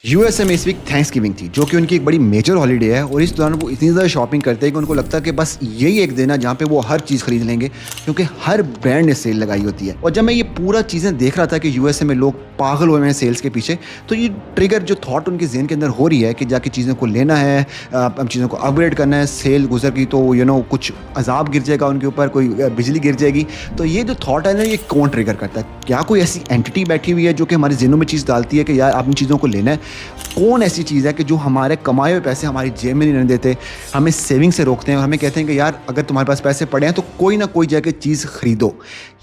USA में इस week thanks giving थी जो कि उनकी एक बड़ी मेजर हॉलीडे है और इस दौरान वो इतनी ज़्यादा शॉपिंग करते हैं कि उनको लगता है कि बस यही एक दिन है जहाँ पे वो हर चीज़ खरीद लेंगे क्योंकि हर ब्रांड ने सेल लगाई होती है। और जब मैं ये पूरा चीज़ें देख रहा था कि यूएसए में लोग पागल हुए हैं सेल्स के पीछे, तो ये ट्रिगर जो थॉट उनके जहन के अंदर हो रही है कि जाके चीज़ों को लेना है, चीज़ों को अपग्रेड करना है। सेल गुजर गई तो कुछ अजाब गिर जाएगा उनके ऊपर, कोई बिजली गिर जाएगी। तो ये जो थॉट है ना, ये कौन ट्रिगर करता है? क्या कोई ऐसी एंटिटी बैठी हुई है जो कि हमारे जहनों में चीज़ डालती है कि यार आप इन चीज़ों को लेना है? कौन ऐसी चीज़ है कि जो हमारे कमाए हुए पैसे हमारी जेब में नहीं रहने देते, हमें सेविंग से रोकते हैं और हमें कहते हैं कि यार अगर तुम्हारे पास पैसे पड़े हैं तो कोई ना कोई जाके चीज़ खरीदो?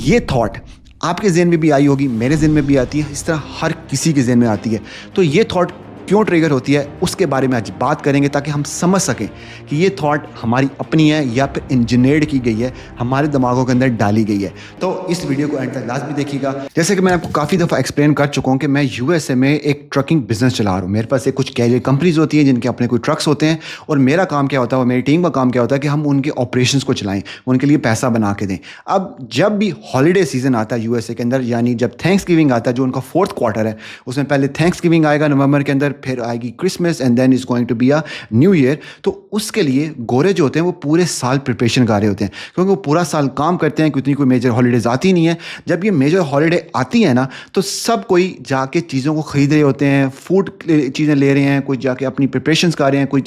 ये थॉट आपके जहन में भी आई होगी, मेरे जहन में भी आती है, इस तरह हर किसी के जहन में आती है। तो ये थॉट क्यों ट्रिगर होती है उसके बारे में आज बात करेंगे ताकि हम समझ सकें कि ये थॉट हमारी अपनी है या फिर इंजीनियर्ड की गई है, हमारे दिमागों के अंदर डाली गई है। तो इस वीडियो को एंड तक लाजमी देखिएगा। जैसे कि मैं आपको काफ़ी दफ़ा एक्सप्लेन कर चुका हूँ कि मैं यूएसए में एक ट्रकिंग बिजनेस चला रहा हूँ। मेरे पास एक कुछ कैरियर कंपनीज होती हैं जिनके अपने कोई ट्रक्स होते हैं और मेरा काम क्या होता है, मेरी टीम का काम क्या होता है कि हम उनके ऑपरेशन को चलाएं, उनके लिए पैसा बना के दें। अब जब भी हॉलीडे सीजन आता है यूएसए के अंदर, यानी जब थैंक्स गिविंग आता है जो उनका 4th क्वार्टर है, उसमें पहले थैंक्स गिविंग आएगा नवंबर के अंदर, फिर आएगी Christmas and then is going to be a new year. तो उसके लिए गोरे जो होते हैं वो पूरे साल प्रिपरेशन कर रहे होते हैं क्योंकि वो पूरा साल काम करते हैं, कितनी कोई मेजर हॉलीडेज आती नहीं है। जब ये मेजर हॉलीडे आती है ना, तो सब कोई जाके चीज़ों को खरीद रहे होते हैं, फूड चीज़ें ले रहे हैं, कोई जाके अपनी प्रिपरेशन कर रहे हैं, कोई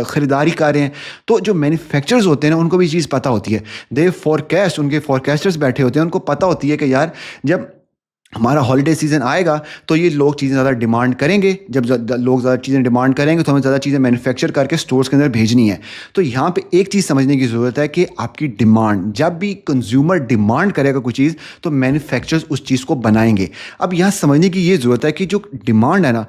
ख़रीदारी कर रहे हैं। तो जो मैन्युफैक्चरर्स होते हैं ना, उनको भी चीज़ पता होती है। दे फोरकास्ट, उनके फोरकास्टर्स बैठे होते हैं, उनको पता होती है कि यार जब हमारा हॉलीडे सीजन आएगा तो ये लोग चीज़ें ज़्यादा डिमांड करेंगे। जब लोग ज़्यादा चीज़ें डिमांड करेंगे तो हमें ज़्यादा चीज़ें मैन्युफैक्चर करके स्टोर्स के अंदर भेजनी है। तो यहाँ पे एक चीज़ समझने की ज़रूरत है कि आपकी डिमांड, जब भी कंज्यूमर डिमांड करेगा कोई चीज़ तो मैन्युफैक्चरर्स उस चीज़ को बनाएंगे। अब यहाँ समझने की ये ज़रूरत है कि जो डिमांड है ना,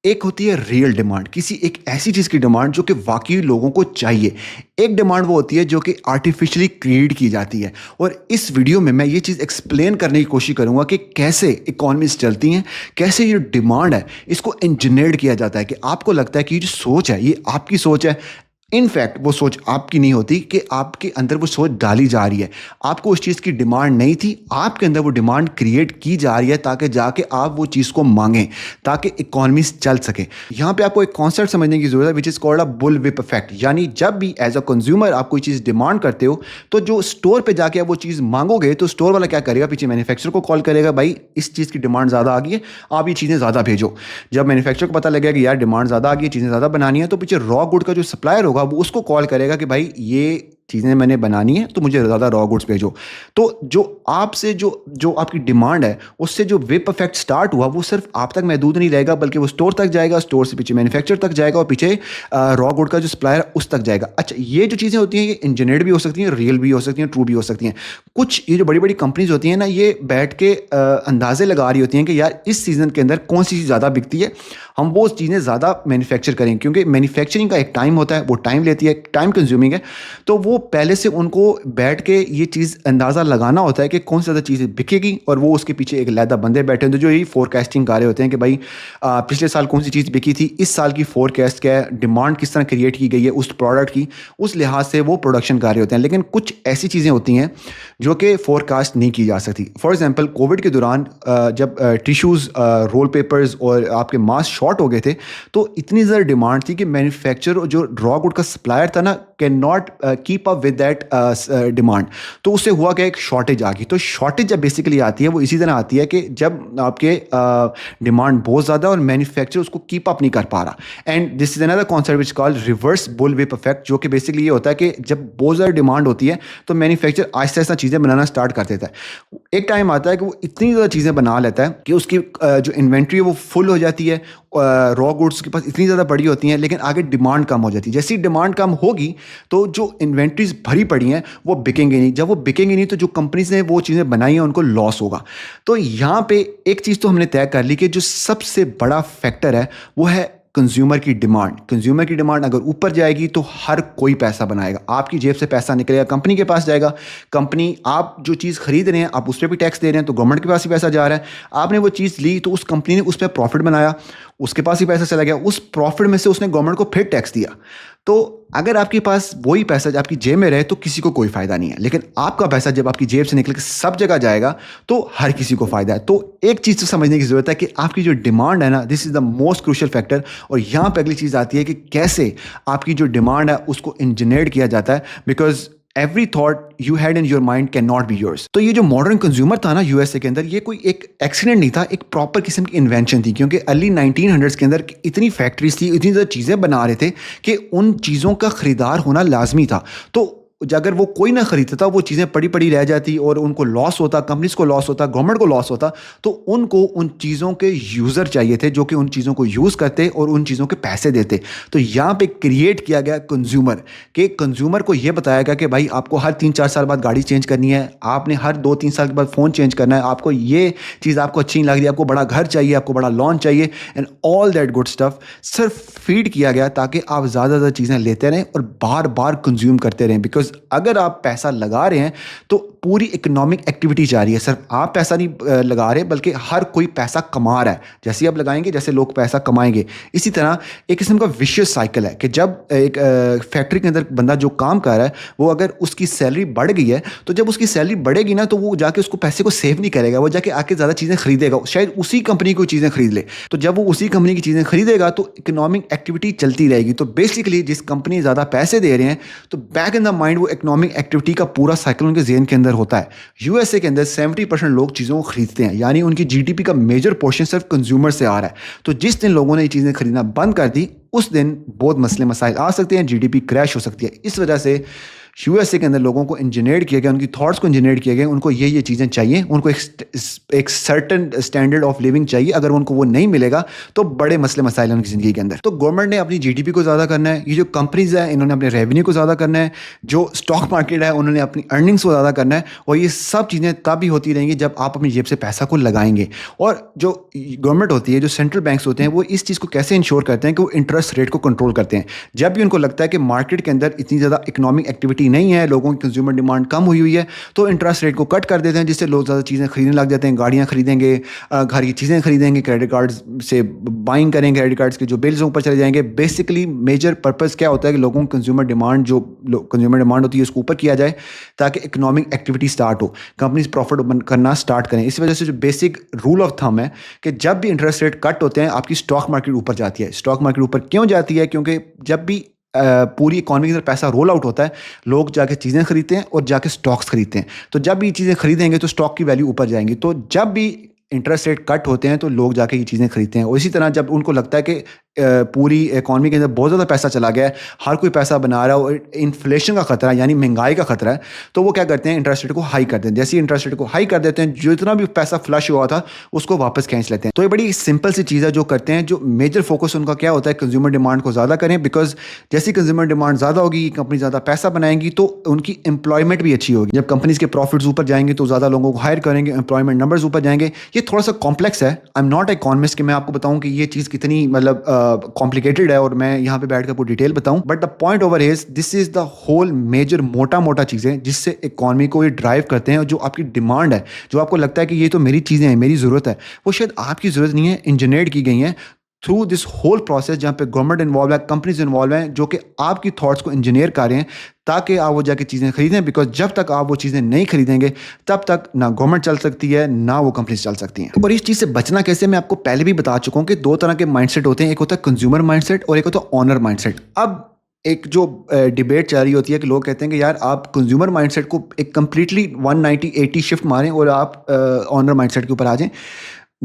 एक होती है रियल डिमांड, किसी एक ऐसी चीज़ की डिमांड जो कि वाकई लोगों को चाहिए। एक डिमांड वो होती है जो कि आर्टिफिशियली क्रिएट की जाती है। और इस वीडियो में मैं ये चीज़ एक्सप्लेन करने की कोशिश करूंगा कि कैसे इकोनॉमीज चलती हैं, कैसे ये डिमांड है इसको इंजीनियर्ड किया जाता है। कि आपको लगता है कि ये जो सोच है ये आपकी सोच है, इनफैक्ट वो सोच आपकी नहीं होती, कि आपके अंदर वो सोच डाली जा रही है। आपको उस चीज़ की डिमांड नहीं थी, आपके अंदर वो डिमांड क्रिएट की जा रही है ताकि जाके आप वो चीज़ को मांगें, ताकि इकोनॉमीज चल सके। यहाँ पे आपको एक कॉन्सेप्ट समझने की जरूरत है which is called a bull whip effect. यानी जब भी एज अ कंज्यूमर आप कोई चीज़ डिमांड करते हो तो जो स्टोर पर जाके आप वो चीज़ मांगोगे तो स्टोर वाला क्या करेगा, पीछे मैन्युफैक्चरर को कॉल करेगा, भाई इस चीज़ की डिमांड ज़्यादा आ गई है, आप ये चीज़ें ज़्यादा भेजो। जब मैन्युफैक्चरर को पता लगेगा कि यार डिमांड ज़्यादा आ गई है, चीज़ें ज़्यादा बनानी है, तो पीछे रॉ गुड का जो सप्लायर होगा वो उसको कॉल करेगा कि भाई ये चीज़ें मैंने बनानी है तो मुझे ज़्यादा रॉ गुड्स भेजो। तो जो आपसे जो आपकी डिमांड है उससे जो विप इफेक्ट स्टार्ट हुआ वो सिर्फ आप तक महदूद नहीं रहेगा, बल्कि वो स्टोर तक जाएगा, स्टोर से पीछे मैन्युफैक्चरर तक जाएगा और पीछे रॉ गुड का जो सप्लायर उस तक जाएगा। अच्छा, ये जो चीज़ें होती हैं ये इंजीनियर्ड भी हो सकती हैं, रियल भी हो सकती हैं, ट्रू भी हो सकती हैं। कुछ ये जो बड़ी बड़ी कंपनीज होती हैं ना, ये बैठ के अंदाजे लगा रही होती हैं कि यार इस सीज़न के अंदर कौन सी चीज़ ज़्यादा बिकती है, हम वो चीज़ें ज़्यादा मैन्युफैक्चर करें, क्योंकि मैन्युफैक्चरिंग का एक टाइम होता है, वो टाइम लेती है, टाइम कंज्यूमिंग है। तो वो पहले से उनको बैठ के ये चीज़ अंदाज़ा लगाना होता है कि कौन सी ज़्यादा चीज़ें बिकेगी, और वो उसके पीछे एक लैदा बंदे बैठे होते हैं जो यही फोरकास्टिंग कर रहे होते हैं कि भाई पिछले साल कौन सी चीज़ बिकी थी, इस साल की फोरकास्ट क्या है, डिमांड किस तरह क्रिएट की गई है उस प्रोडक्ट की, उस लिहाज से वो प्रोडक्शन कर रहे होते हैं। लेकिन कुछ ऐसी चीज़ें होती हैं जो कि फोरकास्ट नहीं की जा सकती। फॉर एग्जांपल कोविड के दौरान जब टिश्यूज़, रोल पेपर्स और आपके मास्क शॉर्ट हो गए थे, तो इतनी ज़्यादा डिमांड थी कि मैन्युफैक्चरर जो रॉ गुड का सप्लायर था ना, can not keep up with that demand. तो उससे हुआ कि एक शॉर्टेज आ गई। तो शॉर्टेज जब बेसिकली आती है वो इसी तरह आती है कि जब आपके डिमांड बहुत ज़्यादा और मैन्युफैक्चरर उसको कीप अप नहीं कर पा रहा। And this is another concept which called reverse bull whip effect, जो कि बेसिकली ये होता है कि जब बहुत ज़्यादा डिमांड होती है तो मैन्युफैक्चरर आहिस्ता आहिस्ता चीज़ें बनाना स्टार्ट कर देता है। एक टाइम आता है कि वो इतनी ज़्यादा चीज़ें बना लेता है कि उसकी जो इन्वेंट्री है वो फुल हो जाती है, रॉ गुड्स के पास इतनी ज़्यादा बड़ी होती हैं, लेकिन आगे डिमांड कम हो जाती है। जैसी डिमांड कम होगी तो जो इन्वेंट्रीज भरी पड़ी हैं वो बिकेंगे नहीं। जब वो बिकेंगे नहीं तो जो कंपनीज ने वो चीज़ें बनाई हैं उनको लॉस होगा। तो यहाँ पे एक चीज़ तो हमने तय कर ली कि जो सबसे बड़ा फैक्टर है वो है कंज्यूमर की डिमांड। कंज्यूमर की डिमांड अगर ऊपर जाएगी तो हर कोई पैसा बनाएगा, आपकी जेब से पैसा निकलेगा, कंपनी के पास जाएगा। कंपनी, आप जो चीज़ खरीद रहे हैं आप उस पर भी टैक्स दे रहे हैं तो गवर्नमेंट के पास ही पैसा जा रहा है। आपने वो चीज़ ली तो उस कंपनी ने उस पर प्रॉफिट बनाया, उसके पास ही पैसा चला गया, उस प्रॉफिट में से उसने गवर्नमेंट को फिर टैक्स दिया। तो अगर आपके पास वही पैसा जब आपकी जेब में रहे तो किसी को कोई फायदा नहीं है, लेकिन आपका पैसा जब आपकी जेब से निकल के सब जगह जाएगा तो हर किसी को फायदा है। तो एक चीज़ तो समझने की जरूरत है कि आपकी जो डिमांड है ना, this is the most crucial factor. और यहाँ पे अगली चीज़ आती है कि कैसे आपकी जो डिमांड है उसको इंजीनियर किया जाता है, because every thought you had in your mind can not be yours. तो ये जो मॉडर्न कंज्यूमर था ना यूएसए के अंदर, ये कोई एक एक्सीडेंट नहीं था, एक प्रॉपर किस्म की इन्वेंशन थी। क्योंकि अर्ली 1900s के अंदर इतनी फैक्ट्रीज थी, इतनी ज़्यादा चीज़ें बना रहे थे कि उन चीज़ों का ख़रीदार होना लाजमी था। तो अगर वो कोई ना खरीदता था, वो चीज़ें पड़ी पड़ी रह जाती और उनको लॉस होता, कंपनीज को लॉस होता, गवर्नमेंट को लॉस होता। तो उनको उन चीज़ों के यूज़र चाहिए थे जो कि उन चीज़ों को यूज़ करते और उन चीज़ों के पैसे देते। तो यहाँ पे क्रिएट किया गया कंज्यूमर, कि कंज्यूमर को ये बताया गया कि भाई आपको हर 3-4 साल बाद गाड़ी चेंज करनी है, आपने हर 2-3 साल के बाद फ़ोन चेंज करना है, आपको ये चीज़ आपको अच्छी नहीं लग रही, आपको बड़ा घर चाहिए, आपको बड़ा लॉन चाहिए and all that good stuff. सिर्फ फीड किया गया ताकि आप ज़्यादा ज़्यादा चीज़ें लेते रहें और बार बार कंज्यूम करते रहें। बिकॉज अगर आप पैसा लगा रहे हैं तो पूरी इकोनॉमिक एक्टिविटी जा रही है, सिर्फ आप पैसा नहीं लगा रहे बल्कि हर कोई पैसा कमा रहा है। जैसे ही आप लगाएंगे जैसे लोग पैसा कमाएंगे। इसी तरह एक किस्म का विशियस साइकिल है कि जब एक फैक्ट्री के अंदर बंदा जो काम कर रहा है वो अगर उसकी सैलरी बढ़ गई है, तो जब उसकी सैलरी बढ़ेगी ना तो वो जाके उसको पैसे को सेव नहीं करेगा, वो जाके आके ज़्यादा चीज़ें खरीदेगा, शायद उसी कंपनी को चीज़ें खरीद ले। तो जब वो उसी कंपनी की चीज़ें खरीदेगा तो इकोनॉमिक एक्टिविटी चलती रहेगी। तो बेसिकली जिस कंपनी ज़्यादा पैसे दे रहे हैं तो बैक इन द माइंड वो इकोनॉमिक एक्टिविटी का पूरा साइकिल उनके ज़हन के अंदर होता है। यूएसए के अंदर 70% लोग चीज़ों को खरीदते हैं, यानी उनकी जीडीपी का मेजर पोर्शन सिर्फ कंज्यूमर से आ रहा है। तो जिस दिन लोगों ने ये चीज़ें खरीदना बंद कर दी उस दिन बहुत मसले मसाइल आ सकते हैं, जीडीपी क्रैश हो सकती है। इस वजह से यूएसए के अंदर लोगों को इंजीनियर किया गया, उनकी थॉट्स को इंजीनियर किया गया, उनको ये चीज़ें चाहिए, उनको एक सर्टन स्टैंडर्ड ऑफ लिविंग चाहिए। अगर उनको वो नहीं मिलेगा तो बड़े मसले मसाइल हैं उनकी ज़िंदगी के अंदर। तो गवर्नमेंट ने अपनी जीडीपी को ज़्यादा करना है, ये जो कंपनीज है इन्होंने अपने रेवेन्यू को ज़्यादा करना है, जो स्टॉक मार्केट है उन्होंने अपनी अर्निंग्स को ज़्यादा करना है। और ये सब चीज़ें तब ही होती रहेंगी जब आप अपनी जेब से पैसा को लगाएंगे। और जो गवर्नमेंट होती है, जो सेंट्रल बैंक्स होते हैं, वो इस चीज़ को कैसे इंश्योर करते हैं कि वो इंटरेस्ट रेट को कंट्रोल करते हैं। जब भी उनको लगता है कि मार्केट के अंदर इतनी ज़्यादा इकोनॉमिक एक्टिविटी नहीं है, लोगों की कंज्यूमर डिमांड कम हुई है, तो इंटरेस्ट रेट को कट कर देते हैं, जिससे लोग ज़्यादा चीज़ें खरीदने लग जाते हैं, गाड़ियाँ खरीदेंगे, घर की चीज़ें खरीदेंगे, क्रेडिट कार्ड से बाइंग करेंगे, क्रेडिट कार्ड्स के जो बिल्स ऊपर चले जाएंगे। बेसिकली मेजर पर्पस क्या होता है कि लोगों की कंज्यूमर डिमांड होती है उसको ऊपर किया जाए ताकि इकोनॉमिक एक्टिविटी स्टार्ट हो, कंपनीज प्रॉफिट करना स्टार्ट करें। इस वजह से जो बेसिक रूल ऑफ थंब है कि जब भी इंटरेस्ट रेट कट होते हैं आपकी स्टॉक मार्केट ऊपर जाती है। स्टॉक मार्केट ऊपर क्यों जाती है? क्योंकि जब भी पूरी इकॉनमी के अंदर पैसा रोल आउट होता है, लोग जाके चीज़ें खरीदते हैं और जाके स्टॉक्स खरीदते हैं। तो जब भी ये चीज़ें खरीदेंगे तो स्टॉक की वैल्यू ऊपर जाएंगी। तो जब भी इंटरेस्ट रेट कट होते हैं तो लोग जाके ये चीज़ें खरीदते हैं। और इसी तरह जब उनको लगता है कि पूरी इकॉनमी के अंदर बहुत ज़्यादा पैसा चला गया है, हर कोई पैसा बना रहा है और इन्फ्लेशन का खतरा है यानी महंगाई का खतरा है, तो वो क्या करते हैं, इंटरेस्ट रेट को हाई कर देते हैं। जैसे ही इंटरेस्ट रेट को हाई कर देते हैं, जितना भी पैसा फ्लश हुआ था उसको वापस खींच लेते हैं। तो ये बड़ी सिंपल सी चीज़ है जो करते हैं। जो मेजर फोकस उनका क्या होता है, कंज्यूमर डिमांड को ज़्यादा करें, बिकॉज जैसी कंज्यूमर डिमांड ज़्यादा होगी, कंपनी ज़्यादा पैसा बनाएंगी तो उनकी एम्प्लॉयमेंट भी अच्छी होगी। जब कंपनीज के प्रॉफिट्स ऊपर जाएंगे तो ज़्यादा लोगों को हायर करेंगे, एम्प्लॉयमेंट नंबर्स ऊपर जाएंगे। ये थोड़ा सा कॉम्प्लेक्स है, आई एम नॉट इकोनॉमिस्ट कि मैं आपको बताऊं कि ये चीज़ कितनी मतलब कॉम्प्लिकेटेड है और मैं यहाँ पे बैठ कर पूरी डिटेल बताऊं। But the point over is this is the whole major मोटा चीज़ें जिससे इकॉनमी को ये ड्राइव करते हैं। और जो आपकी डिमांड है, जो आपको लगता है कि ये तो मेरी चीज़ें हैं, मेरी ज़रूरत है, वो शायद आपकी ज़रूरत नहीं है, इंजीनियर की गई हैं थ्रू दिस होल प्रोसेस, जहाँ पे गवर्नमेंट इन्वॉल्व है, कंपनीज इन्वॉल्व हैं, जो कि आपकी थॉट्स को इंजीनियर कर रहे हैं ताकि आप वो जाके चीज़ें खरीदें। बिकॉज जब तक आप वो चीज़ें नहीं खरीदेंगे तब तक ना गवर्नमेंट चल सकती है ना वो कंपनीज चल सकती हैं। और इस चीज़ से बचना कैसे, मैं आपको पहले भी बता चुका हूँ कि दो तरह के माइंडसेट होते हैं, एक होता है कंज्यूमर माइंडसेट और एक होता है ऑनर माइंडसेट। अब एक जो डिबेट चल रही होती है कि लोग कहते हैं कि यार आप कंज्यूमर माइंडसेट को एक कंप्लीटली 180 शिफ्ट मारें और आप ऑनर माइंडसेट के ऊपर आ जाएं,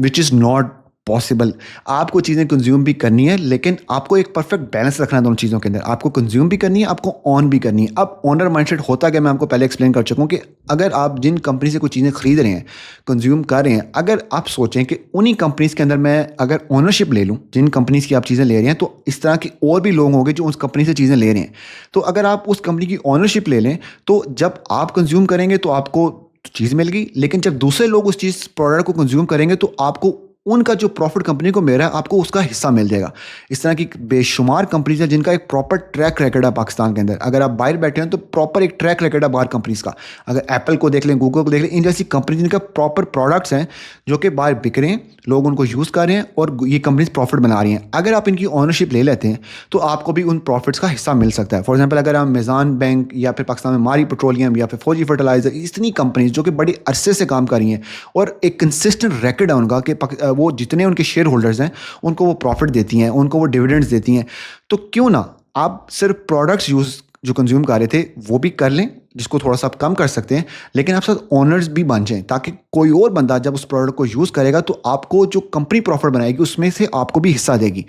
विच इज़ नॉट पॉसिबल। आपको चीज़ें कंज्यूम भी करनी है, लेकिन आपको एक परफेक्ट बैलेंस रखना है दोनों चीज़ों के अंदर। आपको कंज्यूम भी करनी है, आपको ऑन भी करनी है। अब ऑनर माइंडसेट होता क्या, मैं आपको पहले एक्सप्लेन कर चुका हूँ कि अगर आप जिन कंपनी से कोई चीज़ें खरीद रहे हैं, कंज्यूम कर रहे हैं, अगर आप सोचें कि उन्हीं कंपनीज़ के अंदर मैं अगर ओनरशिप ले लूँ, जिन कंपनीज़ की आप चीज़ें ले रहे हैं, तो इस तरह के और भी लोग होंगे जो उस कंपनी से चीज़ें ले रहे हैं। तो अगर आप उस कंपनी की ओनरशिप ले लें तो जब आप कंज्यूम करेंगे तो आपको चीज़ मिल गई, लेकिन जब दूसरे लोग उस चीज़ प्रोडक्ट को कंज्यूम करेंगे तो आपको उनका जो प्रॉफिट कंपनी को मिल रहा है आपको उसका हिस्सा मिल जाएगा। इस तरह की बेशुमार कंपनीज हैं जिनका एक प्रॉपर ट्रैक रिकॉर्ड है पाकिस्तान के अंदर। अगर आप बाहर बैठे हैं तो प्रॉपर एक ट्रैक रिकॉर्ड है बाहर कंपनीज का। अगर एप्पल को देख लें, गूगल को देख लें, इन जैसी कंपनी जिनका प्रॉपर प्रोडक्ट्स हैं जो कि बाहर बिक रहे हैं, लोग उनको यूज़ कर रहे हैं और ये कंपनीज प्रॉफिट बना रही हैं। अगर आप इनकी ओनरशिप ले लेते हैं तो आपको भी उन प्रॉफिट्स का हिस्सा मिल सकता है। फॉर एग्जाम्पल अगर आप मेज़ान बैंक या फिर पाकिस्तान में मारी पेट्रोलियम या फिर फौजी फर्टिलाइजर, इतनी कंपनीज जो कि बड़ी अरसे से काम कर रही हैं और एक कंसिस्टेंट रिकॉर्ड है उनका कि वो जितने उनके शेयर होल्डर्स हैं उनको वो प्रॉफिट देती हैं, उनको वो डिविडेंड्स देती हैं, तो क्यों ना आप सिर्फ प्रोडक्ट्स यूज़ जो कंज्यूम कर रहे थे वो भी कर लें, जिसको थोड़ा सा आप कम कर सकते हैं, लेकिन आप साथ ओनर्स भी बन जाएं ताकि कोई और बंदा जब उस प्रोडक्ट को यूज़ करेगा तो आपको जो कंपनी प्रॉफिट बनाएगी उसमें से आपको भी हिस्सा देगी।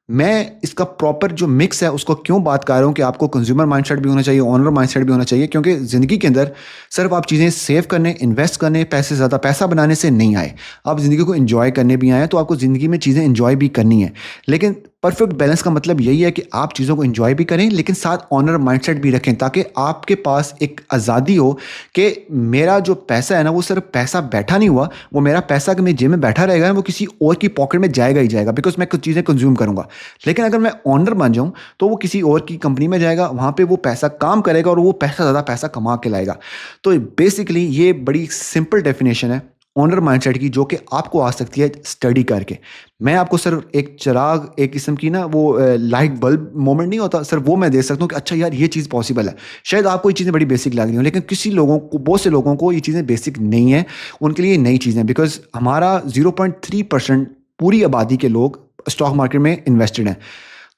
मैं इसका प्रॉपर जो मिक्स है उसको क्यों बात कर रहा हूँ कि आपको कंज्यूमर माइंडसेट भी होना चाहिए, ओनर माइंडसेट भी होना चाहिए, क्योंकि ज़िंदगी के अंदर सिर्फ आप चीज़ें सेव करने, इन्वेस्ट करने, पैसे ज़्यादा पैसा बनाने से नहीं आए। आप ज़िंदगी को एंजॉय करने भी आए हैं, तो आपको ज़िंदगी में चीज़ें एंजॉय भी करनी है। लेकिन परफेक्ट बैलेंस का मतलब यही है कि आप चीज़ों को एंजॉय भी करें लेकिन साथ ऑनर माइंडसेट भी रखें, ताकि आपके पास एक आज़ादी हो कि मेरा जो पैसा है ना वो सिर्फ पैसा बैठा नहीं हुआ, वो मेरा पैसा कि मेरे जेब में बैठा रहेगा ना, वो किसी और की पॉकेट में जाएगा ही जाएगा, बिकॉज मैं कुछ चीज़ें कंज्यूम करूँगा। लेकिन अगर मैं ऑनर बन जाऊँ तो वो किसी और की कंपनी में जाएगा, वहाँ पर वो पैसा काम करेगा और वो पैसा ज़्यादा पैसा कमा के लाएगा। तो बेसिकली ये बड़ी सिंपल डेफिनेशन है ओनर माइंडसेट की, जो कि आपको आ सकती है स्टडी करके। मैं आपको सिर्फ एक चिराग, एक किस्म की ना वो लाइट बल्ब मोमेंट नहीं होता, सिर्फ वो मैं दे सकता हूँ कि अच्छा यार ये चीज़ पॉसिबल है। शायद आपको ये चीज़ें बड़ी बेसिक लग रही हो, लेकिन किसी लोगों को, बहुत से लोगों को ये चीज़ें बेसिक नहीं है, उनके लिए नई चीज़ें। बिकॉज हमारा 0.3% पूरी आबादी के लोग स्टॉक मार्केट में इन्वेस्टेड हैं।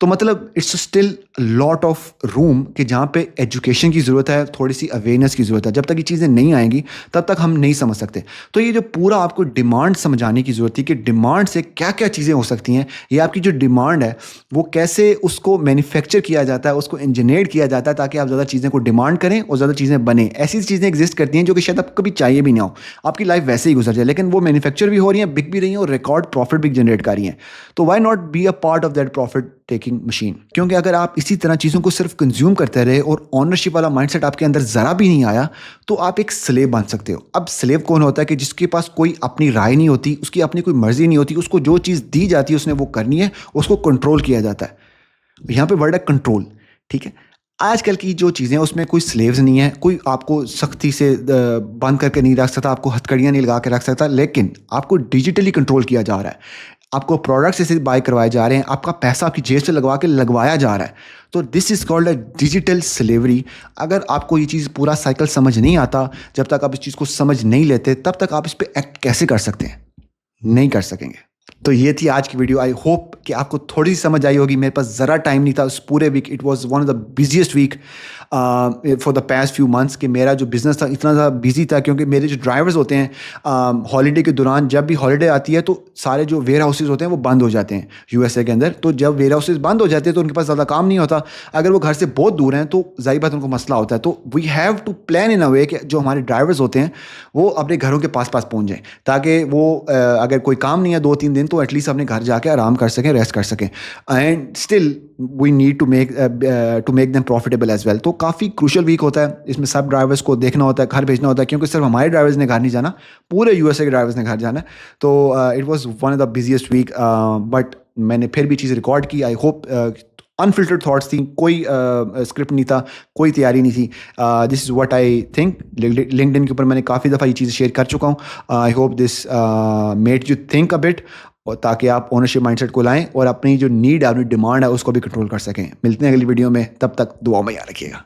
तो मतलब it's still lot of room कि जहाँ पे एजुकेशन की ज़रूरत है, थोड़ी सी अवेयरनेस की ज़रूरत है। जब तक ये चीज़ें नहीं आएंगी तब तक हम नहीं समझ सकते। तो ये जो पूरा आपको डिमांड समझाने की ज़रूरत है कि डिमांड से क्या क्या चीज़ें हो सकती हैं, ये आपकी जो डिमांड है वो कैसे उसको मैन्युफैक्चर किया जाता है, उसको इंजीनियर किया जाता है ताकि आप ज़्यादा चीज़ें को डिमांड करें और ज़्यादा चीज़ें बने। ऐसी चीज़ें एग्जिस्ट करती हैं जो कि शायद आपको कभी चाहिए भी ना हो, आपकी लाइफ वैसे ही गुजर जाए, लेकिन वो मैन्युफैक्चर भी हो रही हैं, बिक भी रही हैं और रिकॉर्ड प्रॉफिट भी जनरेट कर रही हैं। तो why not be a part of that profit taking machine? क्योंकि अगर आप इसी तरह चीज़ों को सिर्फ कंज्यूम करते रहे और ऑनरशिप वाला माइंडसेट आपके अंदर ज़रा भी नहीं आया तो आप एक स्लेव बन सकते हो। अब स्लेव कौन होता है? कि जिसके पास कोई अपनी राय नहीं होती, उसकी अपनी कोई मर्जी नहीं होती, उसको जो चीज़ दी जाती है उसने वो करनी है, उसको कंट्रोल किया जाता है। यहाँ पे वर्ड है कंट्रोल, ठीक है। आजकल की जो चीज़ें हैं उसमें कोई स्लेव्स नहीं है, कोई आपको सख्ती से बंद करके नहीं रख सकता, आपको हथकड़ियाँ नहीं लगा के रख सकता, लेकिन आपको डिजिटली कंट्रोल किया जा रहा है। आपको प्रोडक्ट्स ऐसे बाय करवाए जा रहे हैं, आपका पैसा आपकी जेब से लगवाया जा रहा है। तो this is called a digital slavery. अगर आपको ये चीज़ पूरा साइकिल समझ नहीं आता, जब तक आप इस चीज़ को समझ नहीं लेते, तब तक आप इस पर एक्ट कैसे कर सकते हैं? नहीं कर सकेंगे। तो ये थी आज की वीडियो। आई होप कि आपको थोड़ी सी समझ आई होगी। मेरे पास ज़रा टाइम नहीं था उस पूरे week, it was one of the busiest week for the past few months. कि मेरा जो बिज़नेस था इतना ज़्यादा बिजी था, क्योंकि मेरे जो ड्राइवर्स होते हैं हॉलीडे के दौरान, जब भी हॉलीडे आती है तो सारे जो वेयर हाउसेज होते हैं वो बंद हो जाते हैं यूएसए के अंदर। तो जब वेयर हाउसेज बंद हो जाते हैं तो उनके पास ज़्यादा काम नहीं होता। अगर वो घर से बहुत दूर हैं तो ज़ाहिर बात उनको मसला होता है। तो we have to plan in a way कि जो हमारे ड्राइवर्स होते हैं वो अपने घरों के पास पहुँच जाएँ, ताकि वो अगर कोई काम नहीं है 2-3 दिन तो एटलीस्ट अपने घर जाके आराम कर सकें, रेस्ट कर सकें। And still we need to make them profitable as well. तो काफ़ी क्रूशल वीक होता है, इसमें सब ड्राइवर्स को देखना होता है, घर भेजना होता है, क्योंकि सिर्फ हमारे ड्राइवर्स ने घर नहीं जाना, पूरे यूएसए के ड्राइवर्स ने घर जाना है। तो it was one of the busiest week, but मैंने फिर भी चीज़ रिकॉर्ड की। आई होप अनफिल्टर्ड थॉट्स थी, कोई स्क्रिप्ट नहीं था, कोई तैयारी नहीं थी। This is what I think. LinkedIn के ऊपर मैंने काफ़ी दफ़ा ये चीज़ें शेयर कर चुका हूँ। I hope this made you think a bit, और ताकि आप ओनरशिप माइंडसेट को लाएं और अपनी जो नीड है, अपनी डिमांड है, उसको भी कंट्रोल कर सकें। मिलते हैं अगली वीडियो में, तब तक दुआ में याद रखिएगा।